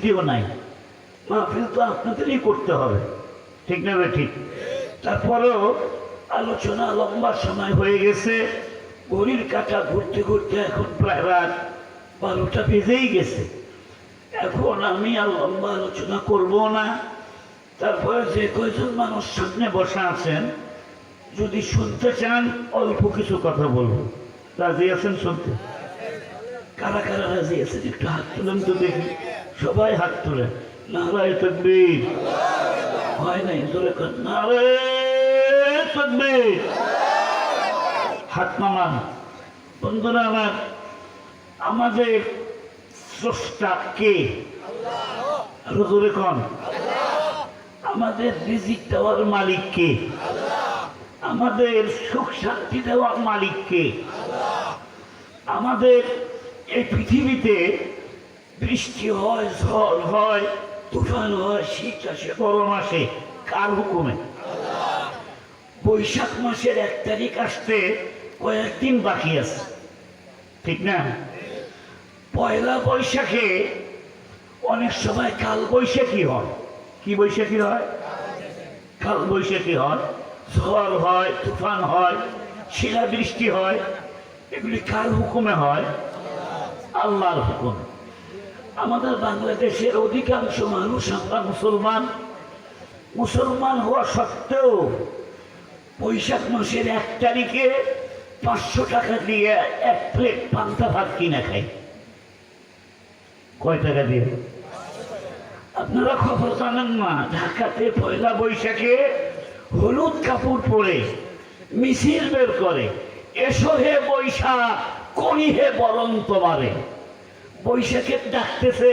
কেউ নাই, মাহফিল তো আপনাদেরই করতে হবে, ঠিক না ভাই? ঠিক। তারপরেও আলোচনা লম্বা সময় হয়ে গেছে, ঘড়ির কাঁটা ঘুরতে ঘুরতে এখন প্রায় রাত 12টা বেজেই গেছে। এখন আমি আর লম্বা আলোচনা করব না। তারপরে যে কয়জন মানুষ সামনে বসা আছেন, যদি শুনতে চান অল্প কিছু কথা বলবো। রাজি আছেন শুনতে? কারা কারা রাজি আছেন একটু হাত তুলেন তো দেখি। সবাই হাত তুলেন। নারায়ে তাকবীর। হয় নাই, জোরে কর নারায়ে তাকবীর। হাত নামান। বন্ধুরা আমার, আমাদের স্রষ্টা কে? আরো জোরে কন। আমাদের রিজিক দেওয়ার মালিক কে? আমাদের সুখ শান্তি দেওয়ার মালিক কে? আমাদের এই পৃথিবীতে বৃষ্টি হয়, ঝড় হয়, তুফান হয়, শীত আসে, গরম আসে, কার হুকুমে? বৈশাখ মাসের 1 তারিখ আসতে কয়েকদিন বাকি আছে, ঠিক না? পয়লা বৈশাখে অনেক সময় কাল বৈশাখী হয়। কি বৈশাখী হয়? কাল বৈশাখী হয়, ঝড় হয়, তুফান হয়, শিলাবৃষ্টি হয়। এগুলি কার হুকুমে হয়? আল্লাহর হুকুম। আমাদের বাংলাদেশের অধিকাংশ মানুষ আমরা মুসলমান। মুসলমান হওয়া সত্ত্বেও বৈশাখ মাসের 1 তারিখে 500 টাকা দিয়ে 1 প্লেট পান্তা ভাত কিনে খাই। কয় টাকা দিয়ে? আপনারা খবর জানেন না, ঢাকাতে পয়লা বৈশাখে হলুদ কাপড় পরে মিছিল বের করে, এসো হে বৈশাখ, করি হে বরণ তোমারে। বৈশাখে ডাকতেছে,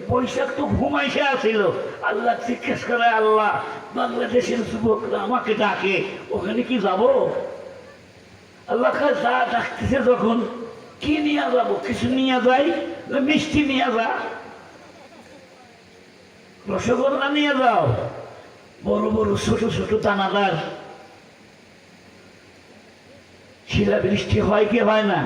বৈশাখ তো ঘুমাইছে আসিল। আল্লাহ জিজ্ঞেস করে, আল্লাহ বাংলাদেশের যুবকরা আমাকে ডাকে, ওখানে কি যাব? আল্লাহ যা ডাকতেছে যখন, কি নিয়ে যাবো? কিছু নিয়ে যাই, মিষ্টি নিয়ে যা, রসগোল্লা নিয়ে যাও, বড় বড় ছোট ছোট দানাদার। শিলাবৃষ্টি হয় কি হয় না?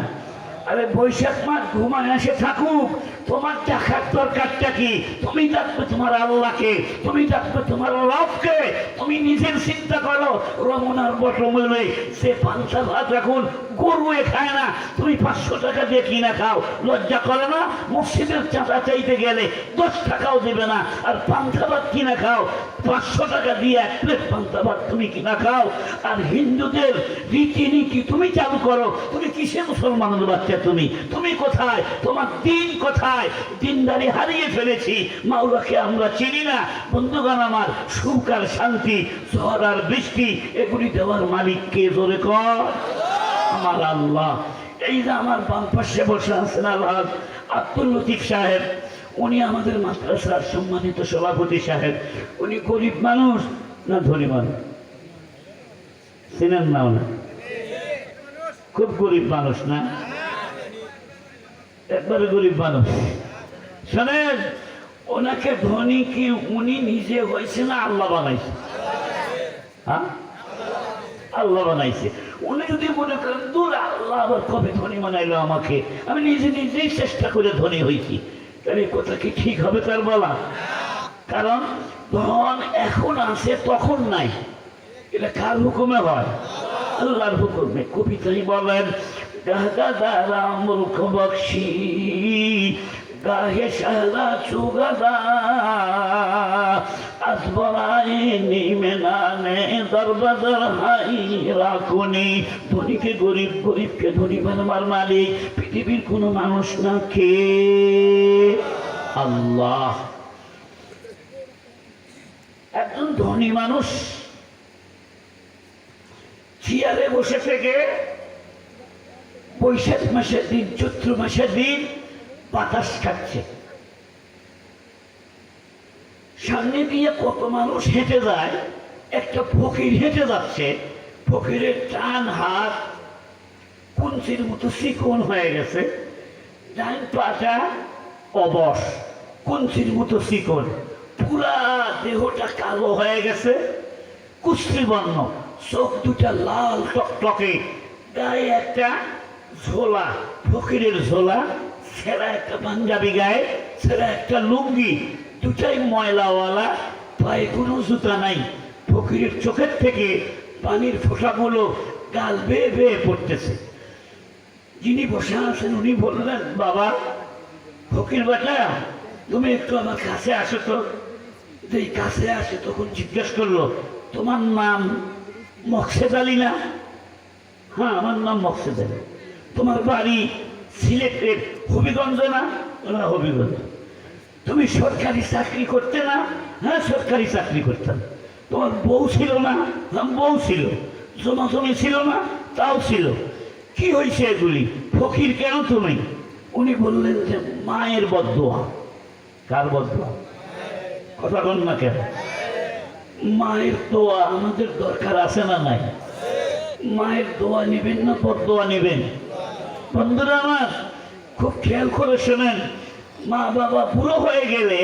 আরে বৈশাখ মাস ঘুমায় আসে থাকুক, তোমার দেখার দরকারটা কি? তুমি ডাকবে তোমার আল্লাহকে, তুমি ডাকবে তোমার রবকে। তুমি নিজের চিন্তা করো, রমনার বটমূলে সে পান্তা ভাত এখন গরুয়ে খায় না, তুমি 500 টাকা দিয়ে কিনা খাও, লজ্জা করে না? মসজিদের চাঁদা চাইতে গেলে 10 টাকাও দেবে না, আর পান্তা ভাত কিনা খাও 500 টাকা দিয়ে 1 প্লেট পান্তা ভাত তুমি কিনা খাও। আর হিন্দুদের রীতিনীতি তুমি চালু করো। তুমি কিসে মুসলমানের বাচ্চা? তুমি কোথায়? তোমার দিন কোথায়? দিনদারি হারিয়ে ফেলেছি, মাওলাকে আমরা চিনি না। বন্ধুগণ আমার, সুখ আর শান্তি, ঝড় আর বৃষ্টি, এগুলি দেওয়ার মালিক কে? জোরে কর, আমার আল্লাহ। এই যে আমার বাম পাশে বসে আছেন আলহাজ আব্দুল লতিফ সাহেব, উনি আমাদের মাদ্রাসার সম্মানিত সভাপতি সাহেব। উনি গরিব মানুষ না ধনী মানুষ? চিনেন না? না, খুব গরিব মানুষ না? একবারে গরিব মানুষ। শোনেন, ওনাকে ধনী কি উনি নিজে হয়েছে না আল্লাহ বানাইছে? হ্যাঁ, আল্লাহ বানাইছে। উনি যদি মনে করেন দূর আল্লাহ আবার কবে ধনী বানাইলো আমাকে, আমি নিজে নিজেই চেষ্টা করে ধনী হয়েছি, তাহলে কথা কি ঠিক হবে তার বলা? কারণ ধন এখন আছে, তখন নাই। এটা কার হুকুমে হয়? আল্লাহর হুকুমে। কবিতাই বলেন, গাদা মূর্খ বক্সি গাহে সারা চুগাদা আসবরায় নিমে নানে দরবাজার হাই রাখুনি। ধনীকে গরিব, গরিবকে ধনী বানাবার মালিক পৃথিবীর কোনো মানুষ না। কে? আল্লাহ। একজন ধনী মানুষ চেয়ারে বসে থেকে বৈশাখ মাসের দিন, চৈত্র মাসের দিন বাতাস খাচ্ছে। সামনে দিয়ে কত মানুষ হেঁটে যায়, একটা ফকির হেঁটে যাচ্ছে, ফকিরের টান হাত কুঞ্চির মতো চিকন হয়ে গেছে, ডান পাটা অবশ, কুঞ্চির মতো চিকন, পুরা দেহটা কালো হয়ে গেছে, কুষ্টি বর্ণ, চোখ দুটা লাল টকটকে, গায়ে একটা ঝোলা, ফকিরের ঝোলা, ছেঁড়া একটা পাঞ্জাবি গায়ে, ছেঁড়া একটা লুঙ্গি, দুটাই ময়লাওয়ালা, পায়ে কোনো জুতা নাই। ফকিরের চোখের থেকে পানির ফোঁটাগুলো গাল বেয়ে বেয়ে পড়তেছে। যিনি বসে আছেন উনি বললেন, বাবা ফকির বেটা, তুমি একটু আমার কাছে আসো তো। যেই কাছে আসে তখন জিজ্ঞেস করলো, তোমার নাম মকসেদ আলী না? হ্যাঁ, আমার নাম মকসেদ আলী। তোমার বাড়ি সিলেটের হবিগঞ্জে না? হবিগঞ্জ। তুমি সরকারি চাকরি করতে না? হ্যাঁ, সরকারি চাকরি করতাম। তোমার বউ ছিল না? হ্যাঁ, বউ ছিল। জমা জমি ছিল না? তাও ছিল। কি হয়েছে এগুলি? ফকির কেন তুমি? উনি বললেন যে মায়ের বদদোয়া। কার বদদোয়া? কথা বল না কেন? মায়ের দোয়া আমাদের দরকার আছে না নাই? মায়ের দোয়া নিবেন না বদদোয়া নিবেন? বন্ধুরা আমার, খুব খেয়াল করে শোনেন। মা বাবা বুড়ো হয়ে গেলে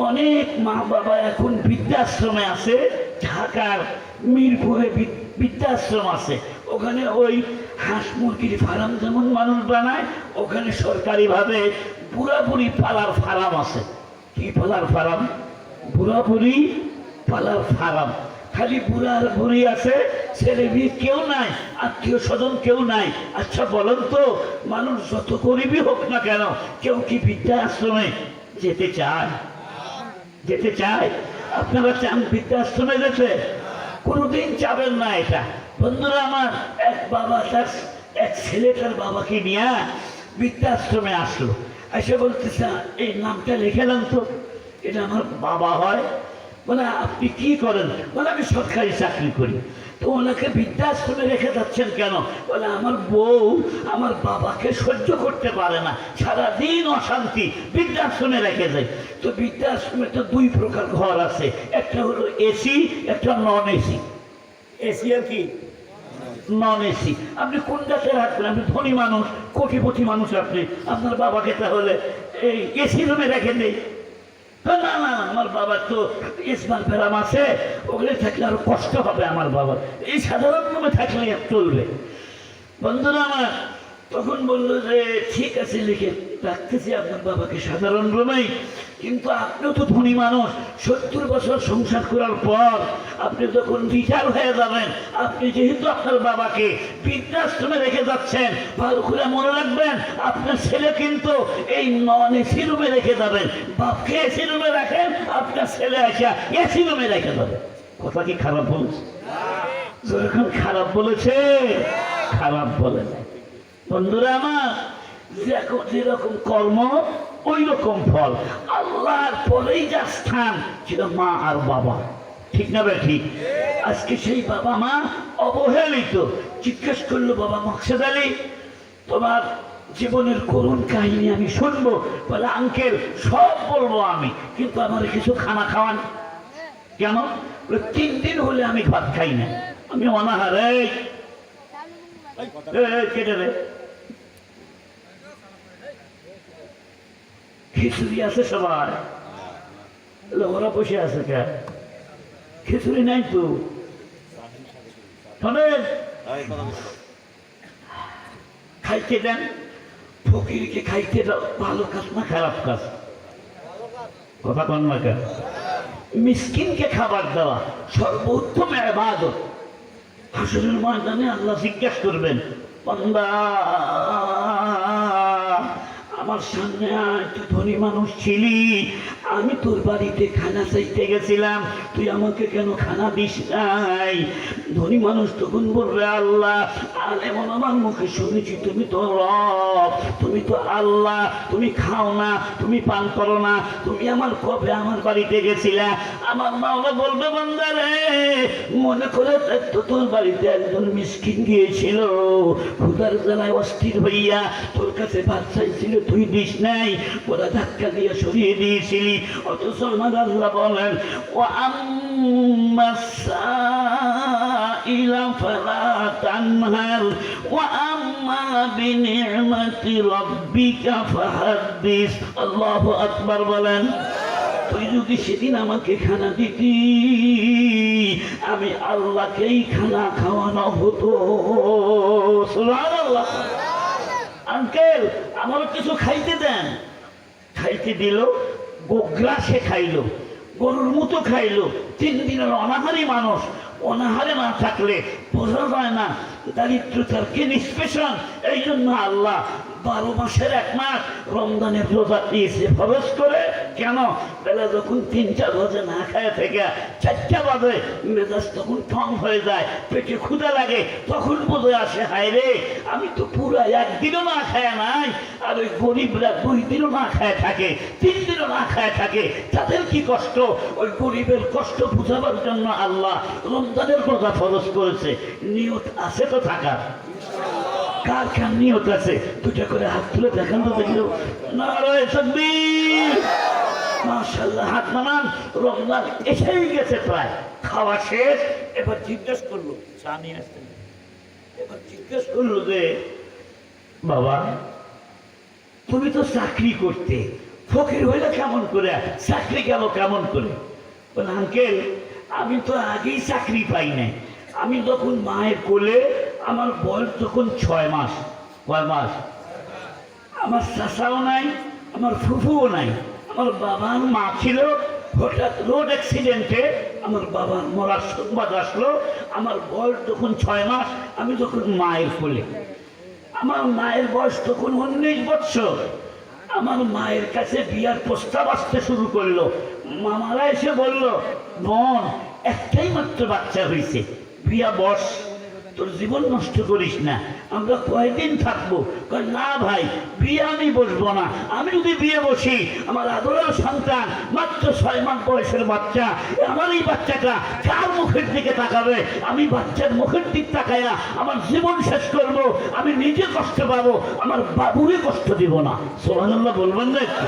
অনেক মা বাবা এখন বৃদ্ধাশ্রমে আছে। ঢাকার মিরপুরে বৃদ্ধাশ্রম আছে। ওখানে ওই হাঁস মুরগির ফার্ম যেমন মানুষ বানায়, ওখানে সরকারিভাবে বুড়া বুড়ি পালার ফার্ম আছে। কি পালার ফার্ম? বুড়া বুড়ি পালার ফার্ম। খালি বুড়া আর বুড়ি আছে, ছেলে মেয়ে কেউ নাই, আত্মীয় স্বজন কেউ নাই। আচ্ছা বলেন তো, মানুষ যত গরিবই হোক না কেন, কেউ কি বৃদ্ধাশ্রমে যেতে চায়? যেতে চায়? আপনারা চান বৃদ্ধাশ্রমে যেতে? কোনোদিন যাবেন না এটা। বন্ধুরা আমার, এক বাবা তার এক ছেলে তার বাবাকে নিয়ে বৃদ্ধাশ্রমে আসলো। এসে বলতেছে, এই নামটা লিখেলাম তো, এটা আমার বাবা হয়। বলে, আপনি কি করেন? বলে, আমি সরকারি চাকরি করি। তো ওনাকে বৃদ্ধাশ্রমে রেখে যাচ্ছেন কেন? বলে, আমার বউ আমার বাবাকে সহ্য করতে পারে না, সারাদিন অশান্তি, বৃদ্ধাশ্রমে রেখে যায়। তো বৃদ্ধাশ্রমে তো দুই প্রকার ঘর আছে, একটা হলো এসি, একটা নন এসি। এসি আর কি নন এসি। আপনি কোনটাতে রাখবেন? আপনি ধনী মানুষ, কোটিপতি মানুষ, আপনি আপনার বাবাকে তাহলে এই এসি রুমে রেখে দেয়? না না না, আমার বাবার তো ইসমাল ফেরাম আছে, ওখানে থাকলে আরো কষ্ট হবে আমার বাবার। এই সাধারণ রুমে থাকলে চলবে। বন্ধুরা আমার, তখন বললো যে ঠিক আছে, লিখে রাখতেছি আপনার বাবাকে সাধারণ রুমেই। কিন্তু আপনিও তো ধনী মানুষ, 70 বছর সংসার করার পর আপনি যখন রিটায়ার হয়ে যাবেন, আপনি যেহেতু আপনার বাবাকে বৃদ্ধাশ্রমে রেখে যাচ্ছেন, ভালো করে মনে রাখবেন, আপনার ছেলে কিন্তু এই নন এসি রুমে রেখে যাবেন। বাপকে এসি রুমে রাখেন, আপনার ছেলে আসা এসি রুমে রেখে যাবে। কথা কি খারাপ বলছে? যখন খারাপ বলেছে, খারাপ বলে না। বন্ধুরা আমার, যেরকম কর্ম ওই রকম ফল। আল্লাহর পরেই যা স্থান ছিল মা আর বাবা, ঠিক না ভাই? ঠিক। আজকে সেই বাবা মা অবহেলিত। জিজ্ঞেস করলো, বাবা মকসেদ আলী, তোমার জীবনের করুণ কাহিনী আমি শুনবো। বলে, আঙ্কেল সব বলবো আমি, কিন্তু আমার কিছু খানা খাওয়ান। কেন? 3 দিন হলে আমি ভাত খাই না, আমি অনাহারে। কেটে রে, খিচুড়ি আছে সবাই, ওরা বসে আছে কে? খিচুড়ি নাই তো। খাইতে দেন, ফকিরকে খাইতে দাও। ভালো কাজ না খারাপ কাজ? কথা কন না কেন? মিসকিনকে খাবার দেওয়া সর্বোত্তম ইবাদত। হাসরের ময়দানে আল্লাহ জিজ্ঞাসা করবেন, বান্দা আমার সামনে আয়, তুই ধনী মানুষ ছিলি, আমি তোর বাড়িতে খানা চাইতে গেছিলাম, তুই আমাকে কেন খানা দিস নাই? ধনী মানুষ তখন বলবে, আল্লাহ, আর এমন আমার মুখে শুনেছি তুমি তো রব, তুমি তো আল্লাহ, তুমি খাও না, তুমি পান করো না, তুমি আমার কবে আমার বাড়িতে গেছিলা? আমার মাওলা বলবে, বান্দা রে, মনে করে তো তোর বাড়িতে একজন মিসকিন গিয়েছিল, ক্ষুধার জ্বালায় অস্থির হইয়া তোর কাছে ভাত চাইছিল, তুই দিস নাই, ওরা ধাক্কা দিয়ে সরিয়ে দিয়েছিলি। অথচ আমার আল্লাহ বলেন, ও আম্মা সাইলা ফালা তানহার ওয়া আম্মা বিনি'মাতি রাব্বিকা ফাহাদ্দিস। আল্লাহু আকবার বলেন। তুই যদি সেদিন আমাকে খানা দিতি, আমি আল্লাহকেই খানা খাওয়ানো হতো। সুবহানাল্লাহ। আঙ্কেল আমারও কিছু খাইতে দেন। খাইতে দিল, গোগ্রাসে খাইলো, গরুর মতো খাইলো। 3 দিনের অনাহারী মানুষ, অনাহারে না থাকলে বোঝা যায় না দারিদ্রতার কি নিষ্পেষণ। এই জন্য আল্লাহ 12 মাসের 1 মাস রমজানের রোজা দিয়েছে ফরজ করে। কেন? বেলা যখন 3টা বাজে না খায় থেকে 4টা বাজে মেজাজ তখন ঠং হয়ে যায়, পেটে ক্ষুধা লাগে, তখন বোঝে আসে হায় রে আমি তো পুরো 1 দিনও না খায় নাই। আর ওই গরিবরা 2 দিনও না খায় থাকে, 3 দিনও না খায় থাকে, তাদের কি কষ্ট। ওই গরিবের কষ্ট বুঝাবার জন্য আল্লাহ রমজানের রোজা ফরজ করেছে। নিয়ত আছে তো থাকা? কার কার নিয়ত আছে? 2টা করে হাত তুলে দেখান তো দেখলো। নারায়ে তাকবীর, মাশাআল্লাহ, হাত নামান। রমজান এসেই গেছে, প্রায় খাওয়া শেষ। এবার জিজ্ঞেস করলো, চা নিয়ে আসতেন, এবার জিজ্ঞেস করলো যে বাবা তুমি তো চাকরি করতে, ফকির হইলে কেমন করে, চাকরি গেল কেমন করে? বলে আঙ্কেল আমি তো আগেই চাকরি পাই নাই। আমি যখন মায়ের কোলে, আমার বয়স যখন 6 মাস। কয় মাস? আমার চাচাও নাই, আমার ফুফুও নাই। আমার বাবার মা ছিল, হঠাৎ রোড অ্যাক্সিডেন্টে আমার বাবার মরার সংবাদ আসলো। আমার বয়স যখন 6 মাস, আমি যখন মায়ের কোলে, আমার মায়ের বয়স তখন 19 বছর। আমার মায়ের কাছে বিয়ার প্রস্তাব আসতে শুরু করলো। মামারা এসে বলল বোন একটাই মাত্র বাচ্চা হয়েছে, বিয়া বস, তোর জীবন নষ্ট করিস না, আমরা কয়দিন থাকবো? না ভাই বিয়ে আমি বসবো না। আমি যদি বিয়ে বসি, আমার আদরের সন্তান মাত্র 6 মাস বয়সের বাচ্চা, আমার এই বাচ্চাটা কার মুখের দিকে তাকাবে? আমি বাচ্চার মুখের দিক তাকায়া আমার জীবন শেষ করব, আমি নিজে কষ্ট পাবো, আমার বাবুরে কষ্ট দিব না। সুবহানাল্লাহ বলবেন না একটু?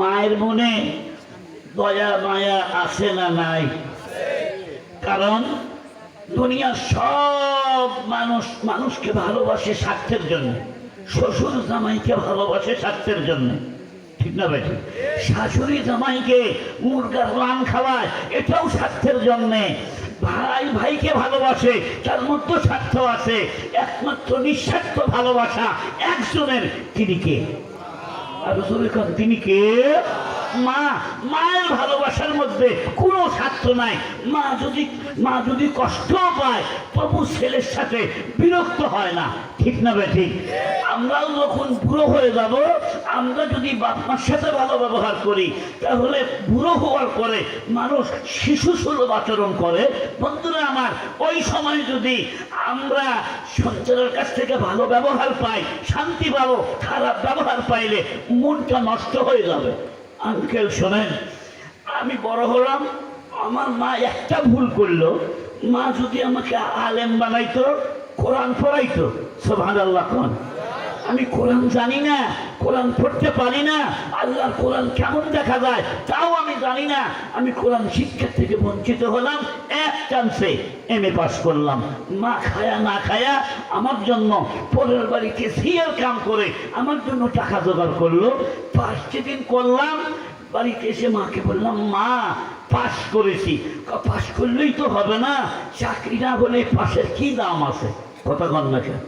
মায়ের মনে দয়া মায়া আছে না নাই? কারণ দুনিয়ার সব মানুষকে ভালোবাসে স্বার্থের জন্য। শ্বশুর জামাইকে ভালোবাসে স্বার্থের জন্য, ঠিক না ভাই? শাশুড়ি জামাইকে মুরগার রান খাওয়ায়, এটাও স্বার্থের জন্যে। ভাই ভাইকে ভালোবাসে, তার মধ্যে স্বার্থ আছে। একমাত্র নিঃস্বার্থ ভালোবাসা একজনের, তিনি কে? আর তিনি কে? মা। মায়ের ভালোবাসার মধ্যে কোনো স্বার্থ নাই। মা যদি কষ্ট পায় তবু ছেলের সাথে বিরক্ত হয় না, ঠিক না ভাই? ঠিক। আমরাও যখন বুড়ো হয়ে যাব, আমরা যদি বাপ মার সাথে ভালো ব্যবহার করি, তাহলে বুড়ো হওয়ার পরে মানুষ শিশু সুলভ আচরণ করে। বন্ধুরা আমার, ওই সময় যদি আমরা সন্তানের কাছ থেকে ভালো ব্যবহার পাই, শান্তি পাবো। খারাপ ব্যবহার পাইলে মনটা নষ্ট হয়ে যাবে। আঙ্কেল শোনেন, আমি বড় হলাম, আমার মা একটা ভুল করলো। মা যদি আমাকে আলেম বানাইতো, কোরআন পড়াইতো, সুবহানাল্লাহ কোন, আমি কোরআন জানি না, কোরআন পড়তে পারি না, আল্লাহর কোরআন কেমন দেখা যায় তাও আমি জানি না। আমি কোরআন শিক্ষা থেকে বঞ্চিত হলাম। এক চান্সে MA পাস করলাম। মা খায়া না খায়া আমার জন্য পরের বাড়িতে সিএল কাম করে আমার জন্য টাকা জোগাড় করলো। পাস যেদিন করলাম, বাড়িতে এসে মাকে বললাম মা পাস করেছি। পাস করলেই তো হবে না, চাকরি না হলে পাশের কি দাম আছে? কথা কন না কেন?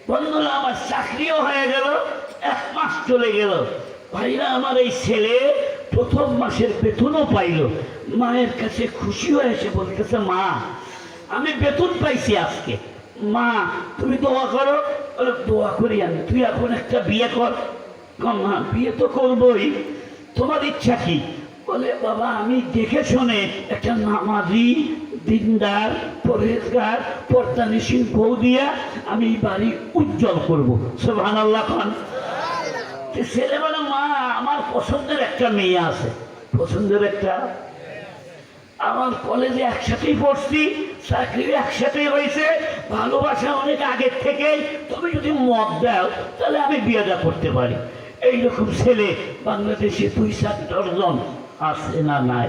বন্ধুরা আমার চাকরিও হয়ে গেল, 1 মাস চলে গেল। ভাইরা আমার এই ছেলে 1ম মাসের বেতনও পাইল। মায়ের কাছে খুশি হয়ে এসে বলতেছে মা আমি বেতন পাইছি আজকে। মা তুমি দোয়া করো। দোয়া করি আমি, তুই এখন একটা বিয়ে কর। মা বিয়ে তো করবই, তোমার ইচ্ছা কি? বলে বাবা আমি দেখে শুনে একটা নামাজি, দিনদার, পরহেজগার, পর্দানিসীন বউ দিয়া আমি বাড়ি উজ্জ্বল করবো। সুবহানাল্লাহ খান। ছেলে বলে মা আমার পছন্দের একটা মেয়ে আছে। পছন্দের একটা? আমার কলেজে একসাথেই পড়ছি, চাকরি একসাথেই হয়েছে, ভালোবাসা অনেক আগের থেকেই। তুমি যদি মত দাও তাহলে আমি বিয়েটা করতে পারি। এইরকম ছেলে বাংলাদেশে 2-4 ডজন আছে না নাই?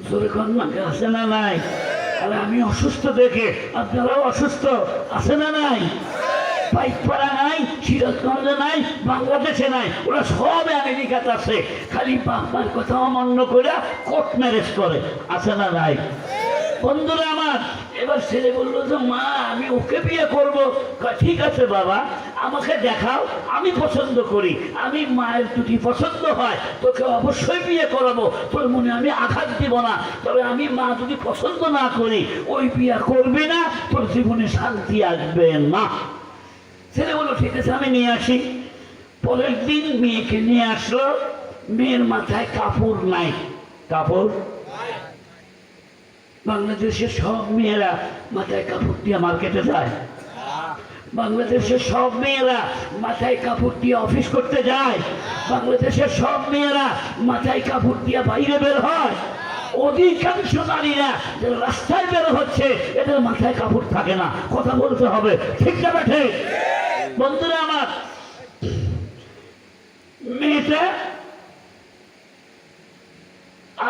জোরে কোন নাকি আছে না নাই? আর আমি অসুস্থ দেখে আপনারাও অসুস্থ, আছে না নাই? পাইকপাড়া নাই, সিরাজগঞ্জে নাই, বাংলাদেশে নাই, ওরা সব আমেরিকাতে আছে। খালি বাপমার কথা অমান্য করে কোর্ট ম্যারেজ করে, আছে না নাই? বন্ধুরা আমার, এবার ছেলে বললো যে মা আমি ওকে বিয়ে করবো। ঠিক আছে বাবা, আমাকে দেখাও, আমি পছন্দ করি, আমি মায়ের যদি পছন্দ হয় তোকে অবশ্যই বিয়ে করাবো, তোর মনে আমি আঘাত দিব না, তবে আমি মা যদি পছন্দ না করি ওই বিয়ে করবি না, তোর জীবনে শান্তি আসবে না। ছেলে বললো ঠিক আছে আমি নিয়ে আসি। পরের দিন মেয়েকে নিয়ে আসলো, মেয়ের মাথায় কাপড় নাই। কাপড় বাংলাদেশের সব মেয়েরা মাথায় কাপড় দিয়ে মার্কেটে যায়, বাংলাদেশের সব মেয়েরা মাথায় কাপড় দিয়ে অফিস করতে যায়, বাংলাদেশের সব মেয়েরা মাথায় কাপড় দিয়ে বাইরে বের হয়। অধিকাংশ নারীরা রাস্তায় বের হচ্ছে এদের মাথায় কাপড় থাকে না। কথা বলতে হবে, ঠিক না বেঠে? বন্ধুরা আমার, মেয়েটা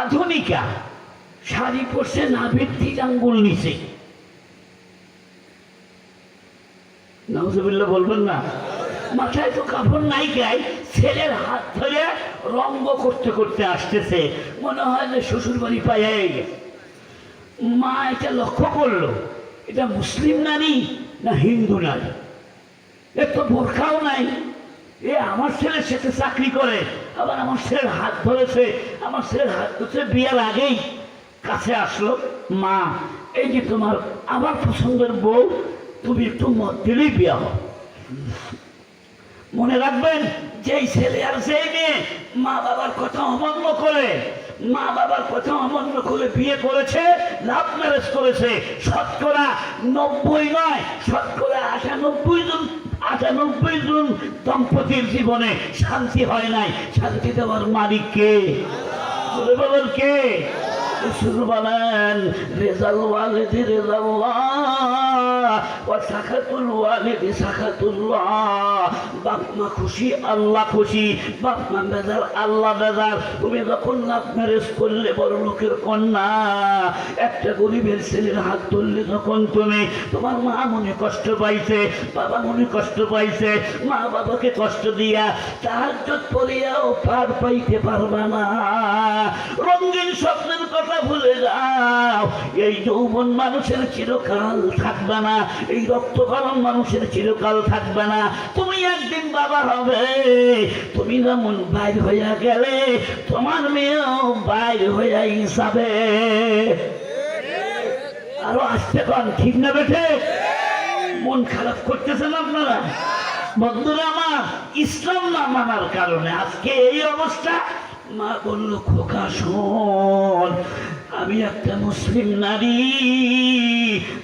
আধুনিকা, শাড়ি পরছে নাভির 3 আঙ্গুল নিচে। নাউজুবিল্লাহ বলবেন না? মাথায় তো কাপড় নাই গায়ে, ছেলের হাত ধরে রঙ্গ করতে করতে আসতেছে, মনে হয় যে শ্বশুর বাড়ি পায়ে গেছে। মা এটা লক্ষ্য করলো, এটা মুসলিম নারী না হিন্দু নারী, এর তো বোরখাও নাই, এ আমার ছেলের সাথে চাকরি করে, আবার আমার ছেলের হাত ধরেছে, আমার ছেলের হাত ধরেছে। বিয়ের আগেই কাছে আসলো, মা এই যে তোমার আমার পছন্দের বউ, তুমি একটু মত দিলেই বিয়ে হবে। মনে রাখবেন, যেই ছেলে আর যেই মেয়ে মা বাবার কথা অমান্য করে, মা বাবার কথা অমান্য করে বিয়ে করেছে, লাভ ম্যারেজ করেছে, শতকরা 90 নয়, শতকরা 98 জন দম্পতির জীবনে শান্তি হয় নাই। শান্তি দেওয়ার মালিক কে? বলেন কে? শুরু বলেন রেজাল ওয়ালিদি রেজাল্লাহ ওয়া সাখাতুল ওয়ালিদি সাখাতুল্লাহ। বাপ মা খুশি, আল্লাহ খুশি, বাপ মা বেজার, আল্লাহ বেজার। তুমি যখন লাভ ম্যারেজ করলে বড় লোকের কন্যা, একটা গরিবের ছেলের হাত ধরলে যখন তুমি, তোমার মা মনে কষ্ট পাইছে, বাবা মনে কষ্ট পাইছে, মা বাবাকে কষ্ট দিয়া তাহাজ্জুদ পড়িয়াও পার পাইতে পারবা না। রঙিন স্বপ্নের কথা ভুলে যাও। এই যৌবন মানুষের চিরকাল থাকবে না, এই রক্ত গরম মানুষের চিরকাল থাকবে না। তুমি একদিন বাবা হবে, তুমি যেমন বাইর হইয়া গেলে তোমার মেয়েও বাইর হইয়াই যাবে। আরো আসতে পান, ঠিক না বেঠে? মন খারাপ করতেছেন আপনারা? বন্ধুরা আমার, ইসলাম না মানার কারণে আজকে এই অবস্থা। মা বলল খোকা শোন, আমি একটা মুসলিম নারী,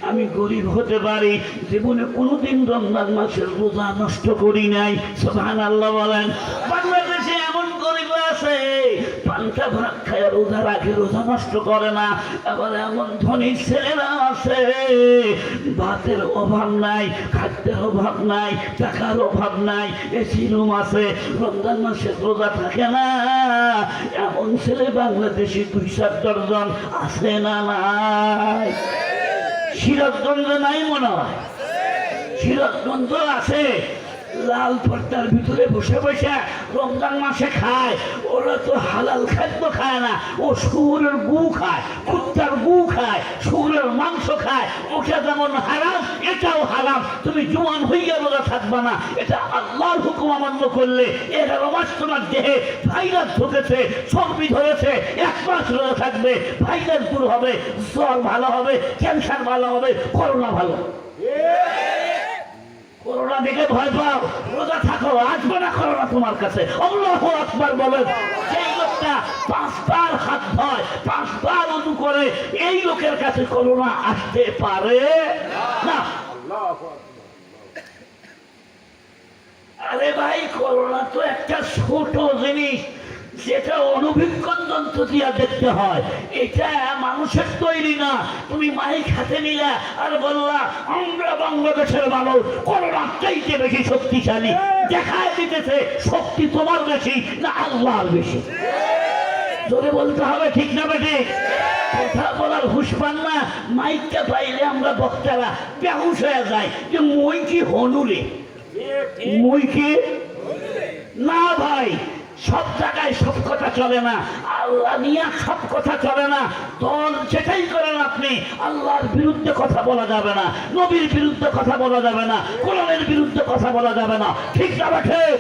আমি গরিব হতে পারি, জীবনে কোনোদিন রমজান মাসের রোজা নষ্ট করি নাই। সুবহানাল্লাহ বলেন। বাংলাদেশে এমন গরিব আছে পান্তা ভাত খায় রোজা রাখে, রোজা নষ্ট করে না। আবার এমন ধনী ছেলেরা আছে ভাতের অভাব নাই, খাদ্যের অভাব নাই, টাকার অভাব নাই, এসি রুম আছে, রমজান মাসের রোজা থাকে না। এমন ছেলে বাংলাদেশে 2-4 দর্জন আছে না নাই? সিরাজগঞ্জে নাই মনে হয়? সিরাজগঞ্জ আছে। লাল পর্দার ভিতরে বসে বসে রমজান মাসে খায়। ওরা তো হালাল খাদ্য খায় না, ও শুয়োরের গু খায়, কুত্তার গু খায়, শুয়োরের মাংস খায়। ওটা যেমন হারাম এটাও হারাম। তুমি জোয়ান হইয়া রোজা থাকবা না, এটা আল্লাহর হুকুম অমান্য করলে 11 মাস তোমার দেহে ভাইরাস ঢুকেছে, চর্বি ধরেছে, 1 মাস রোজা থাকবে, ভাইরাস দূর হবে, জ্বর ভালো হবে, ক্যান্সার ভালো হবে, করোনা ভালো। করোনা দেখে ভয় পাও, রোজা থাকো, আসবে না করোনা তোমার কাছে। আল্লাহু আকবার বলেন। সেই লোকটা 5 বার হাত ধোয়, 5 বার ওযু করে, এই লোকের কাছে করোনা আসতে পারে না। আরে ভাই, করোনা তো একটা ছোট জিনিস, যেটা অনুবীক্ষণ যন্ত্র দিয়া দেখতে হয়। এটা মানুষের তৈরি না। তুমি মাইক হাতে নিলা আর বললা আমরা বাংলাদেশের মানুষ, করোনার চাইতে বেশি শক্তিশালী। দেখায় দিতেছে শক্তি তোমার বেশি না আল্লাহর বেশি? জোরে বলতে হবে, ঠিক না বেশি? কথা বলার হুঁশ পান না। মাইকটা পাইলে আমরা বক্তারা বেহুশ হয়ে যায় যে মই কি হনুরে, মই কি না। ভাই, সব জায়গায় সব কথা চলে না, আল্লাহ নিয়ে সব কথা চলে না। দল যেটাই করেন আপনি, আল্লাহর বিরুদ্ধে কথা বলা যাবে না, নবীর বিরুদ্ধে কথা বলা যাবে না, কোরআনের বিরুদ্ধে কথা বলা যাবে না। ঠিক না ঠিক?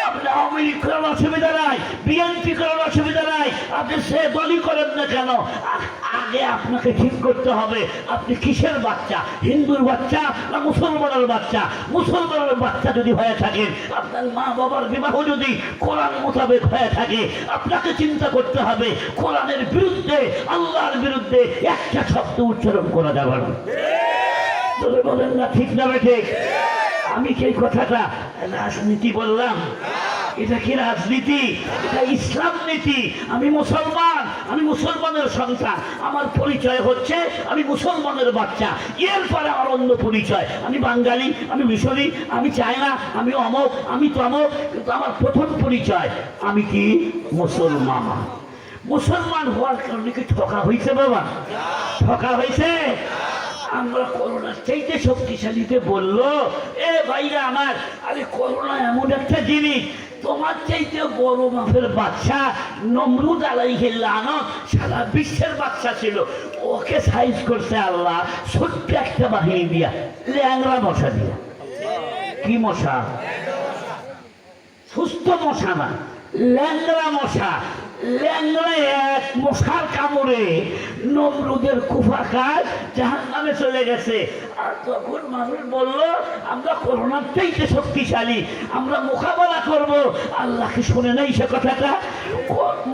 আপনি আওয়ামী লীগ করার অসুবিধা নাই, বিএনপি করার অসুবিধা নাই, আপনি সে দলই করেন না কেন, আগে আপনাকে ঠিক করতে হবে আপনি কিসের বাচ্চা, হিন্দুর বাচ্চা না মুসলমানের বাচ্চা। মুসলমানের বাচ্চা যদি হয়ে থাকেন, আপনার মা বাবার বিবাহ যদি কোরআন মোতাবেক হয়ে থাকে, আপনাকে চিন্তা করতে হবে কোরআনের বিরুদ্ধে, আল্লাহর বিরুদ্ধে একটা শব্দ উচ্চারণ করা যাবে না। বলেন না ঠিক না ঠিক? আমি কি কথাটা রাজনীতি বললাম? এটা কি রাজনীতি? এটা ইসলাম নীতি। আমি মুসলমান, আমি মুসলমানের সন্তান, আমার পরিচয় হচ্ছে আমি মুসলমানের বাচ্চা। এরপরে আমার অন্য পরিচয়, আমি বাঙালি, আমি মিশরি, আমি চায়না, আমি অমক, আমি তমক, কিন্তু আমার প্রথম পরিচয় আমি কি মুসলমান। মুসলমান হওয়ার কারণে কি ঠকা হয়েছে বাবা? ঠকা হয়েছে? আমরা করোনার চাইতে শক্তিশালীতে বললো, এ ভাইরা আমার, আরে করোনা এমন একটা জিনিস, তোমার চাইতে বড় মাপের বাচ্চা নমরুদ আলাইহির লানত সারা বিশ্বের বাচ্চা ছিল, ওকে সাইজ করছে আল্লাহ ছোট্ট একটা বাহিনী দিয়া, ল্যাংড়া মশা দিয়া। কি মশা? সুস্থ মশা না, ল্যাংড়া মশা। ল্যাংড়া এক মশার কামড়ে নমরুদের কুফাকার জাহান্নামে চলে গেছে। আর তখন মানুষ বলল আমরা করোনার চাইতে শক্তিশালী, আমরা মোকাবেলা করব। আল্লাহকে শুনে নাই সে কথাটা?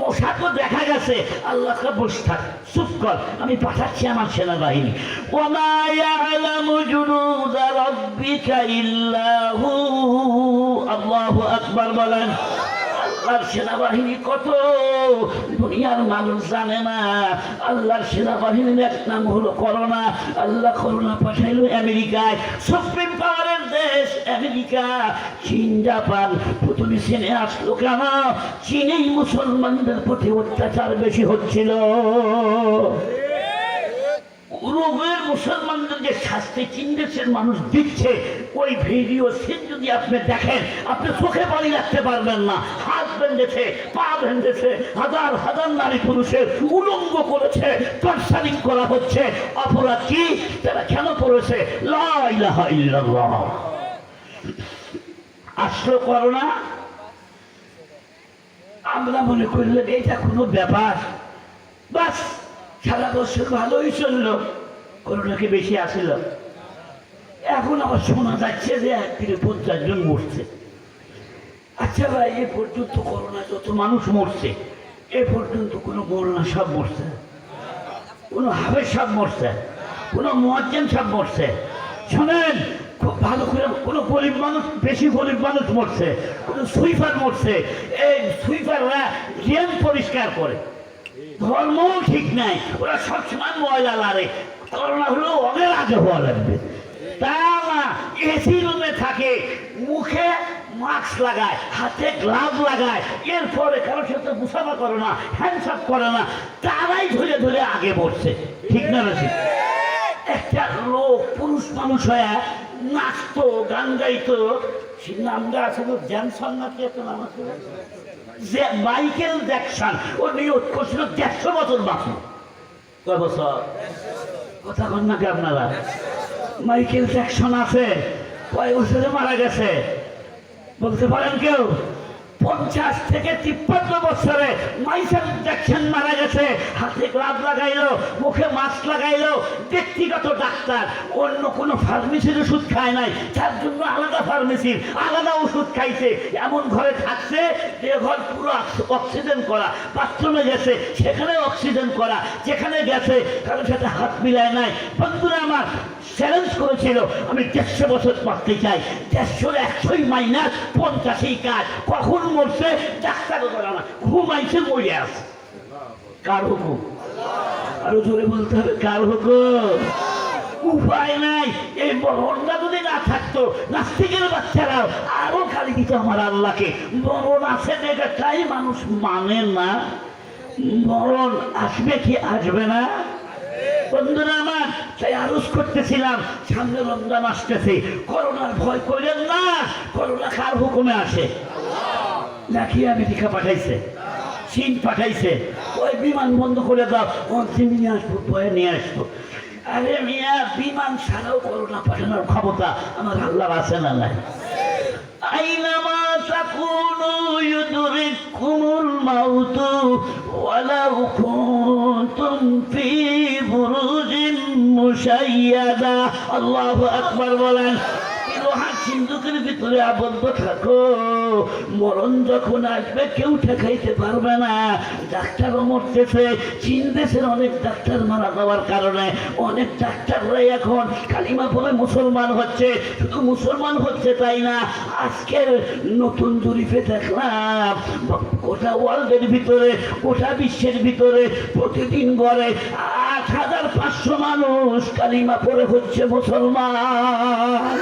মশা তো দেখা গেছে, আল্লাহকে বসে থাক, চুপ কর, আমি পাঠাচ্ছি আমার সেনাবাহিনী। ওমা ইয়ালামু জুনুদা রাব্বিকা ইল্লা হু। আল্লাহু আকবার বলেন। আল্লাহর সেনাবাহিনী কত দুনিয়ার মানুষ জানে না। আল্লাহর সেনাবাহিনীর এক নাম হলো করোনা। আল্লাহ করোনা পাঠাইল আমেরিকায়, সুপ্রিম পাওয়ারের দেশ আমেরিকা। চীন, জাপান প্রথমে চীনে আসলো কেন? চীনেই মুসলমানদের প্রতি অত্যাচার বেশি হচ্ছিল। রোগের মুসলমানদের যে শাস্তি চীন দেশের মানুষ দিচ্ছে, ওই ভিডিও সিন যদি আপনি দেখেন, আপনি চোখে পানি রাখতে পারবেন না। হাত বেঁধেছে, পা বেঁধেছে, হাজার হাজার নারী পুরুষের উলঙ্গ করেছে, টর্চারিং করা হচ্ছে। অপরাধ কি? তারা কেন করেছে? লা ইলাহা ইল্লাল্লাহ। আসলো করোনা, আমরা মনে করলেন এটা কোনো ব্যাপার, বাস সারা বছর ভালোই চললো, করোনাকে বেশি আসিল। এখন আবার শোনা যাচ্ছে যে একদিনে 50 জন মরছে। আচ্ছা ভাই, এ পর্যন্ত করোনা যত মানুষ মরছে, এ পর্যন্ত কোনো মরনা সব মরছে, কোনো হাবের সব মরছে, কোনো মুয়াজ্জিন সব মরছে? শোনেন খুব ভালো করে, কোনো গরিব মানুষ, বেশি গরিব মানুষ মরছে, কোনো সুইপার মরছে। এই সুইপাররা ড্রেন পরিষ্কার করে, ধর্মও ঠিক নাই, ওরা সবসময় ময়লা লাড়ে। করোনা হলেও অনেক আগে হওয়া লাগবে। তা না, এসি রুমে থাকে, মুখে মাস্ক লাগায়, হাতে গ্লাভ লাগায়, এরপরে কারোর সাথে মুসাফা করে না, হ্যান্ডশক করে না, তারাই ধরে ধরে আগে বসছে। ঠিক না বেশি? একটা লোক পুরুষ মানুষ হয়ে নাচতো, গান গাইতো, সে নামটা আছে তো জ্যানসন নাকি একটা নাম আছে, যে মাইকেল জ্যাকসন। ও নিয়োগ করছিল 150 বছর বাঁচো। কয় বছর? কথা বল নাকি আপনারা? মাইকেল জ্যাকসন আছে, কয় বছরে মারা গেছে বলতে পারেন কেউ? 50 থেকে 53 বছরে মাইকেল জ্যাকসন মারা গেছে। হাতে গ্লাভ লাগাইলো, মুখে মাস্ক লাগাইলো, ব্যক্তিগত ডাক্তার, অন্য কোনো ফার্মেসির ওষুধ খায় নাই, তার জন্য আলাদা ফার্মেসির আলাদা ওষুধ খাইছে। এমন ঘরে থাকছে যে ঘর পুরো অক্সিজেন করা, বাথরুমে গেছে সেখানে অক্সিজেন করা, যেখানে গেছে কারোর সাথে হাত মিলায় নাই। বন্ধুরা আমার, চ্যালেঞ্জ করেছিল আমি 150 বছর বাঁচতে চাই। 150 মাইনাস 50 কাজ। কখন মরছে ডাক্তারও করে না, ঘুমাইছে, মরে আছে। কার হুকুম? আরো জোরে বলতে হবে, কার হুকুম? উপায় নাই। এই মরণটা যদি না থাকতো, নাস্তিকের বাচ্চারাও আরো গালি দিত আমার আল্লাহকে। মরণ আছে দেখাটাই মানুষ মানে না। মরণ আসবে কি আসবে না? বন্ধুরা আমার, তাই আরজ করতেছিলাম, সামনে রমজান আসতেছে, করোনার ভয় করেন না। করোনা কার হুকুমে আসে? নাকি আমেরিকা পাঠাইছে? চীন পাঠাইছে, ওই বিমান বন্ধ করে দাও, মন্ত্রী নিয়ে আসবো, ভয়ে নিয়ে আসবো। আরে মিয়া, বিমান ছাড়াও করোনা পাঠানোর ক্ষমতা আমার আল্লাহর আছে না নাই? আইনামা তাকুনু ইউদরিকুমুল মাউতু ওয়ালাউ কুনতুম ফি বুরুজিন মুশাইয়াদা। আল্লাহু আকবার বলেন। লোহার সিন্ধুকের ভিতরে আবদ্ধ থাকো, মরণ যখন আসবে কেউ ঠেকাইতে পারবে না। ডাক্তারও মরতেছে, চীন দেশের অনেক ডাক্তার মারা যাওয়ার কারণে অনেক ডাক্তাররা এখন কালিমা পড়ে মুসলমান হচ্ছে। শুধু মুসলমান হচ্ছে তাই না, আজকের নতুন জরিপে দেখলাম গোটা ওয়ার্ল্ডের ভিতরে, গোটা বিশ্বের ভিতরে প্রতিদিন গড়ে ৮,৫০০ মানুষ কালিমা পড়ে হচ্ছে মুসলমান।